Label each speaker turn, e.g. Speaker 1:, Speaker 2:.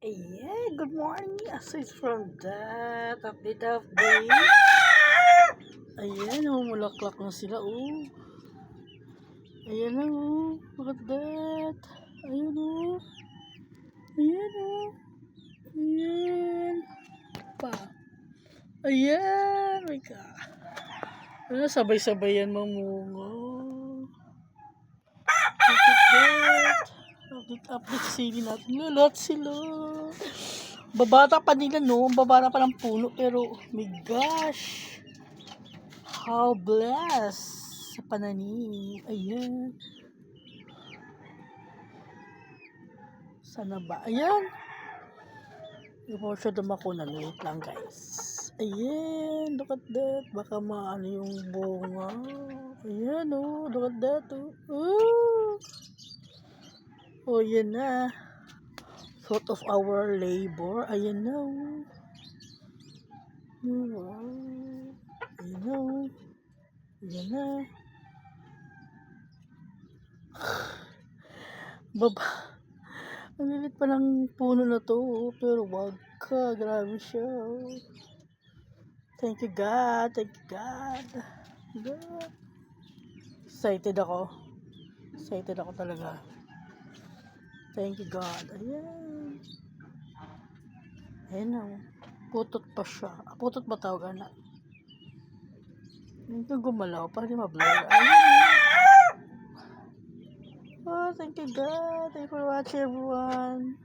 Speaker 1: Ayan, good morning. Aside from that, update of day. Ayan, mulaklak na sila, oh. Ayan na, oh. Look at that. Ayan, oh. Ayan, oh. Ayan. Pa. Ayan, my God. Ayan, sabay-sabay yan mamungo. Look at that. Update sili natin. Lalat sila. Babata pa nila, no? Babata pa ng puno, pero my gosh. How blessed sa pananim. Ayan. Sana ba? Ayan. Hindi ko siya dumakunan. Wait lang, guys. Ayan. Look at that. Baka maano yung bunga. Ayan, oh. Look at that, oh. Oh, oh yan na. Sort of our labor. Ayan na, oh. Wow. Ayan na, oh. Ayan na. Baba. Ang lilit pa ng puno na to, oh. Pero wag ka. Grabe siya, oh. Thank you, God. Thank you, God. God. Excited ako. Excited ako talaga. Thank you, God. Ayan. Ayan na, oh. Putot pa siya. Putot ba tawag, anak? Hindi gumalaw. Para di ma-blur. Ayan. Oh, thank you, God. Thank you for watching, everyone.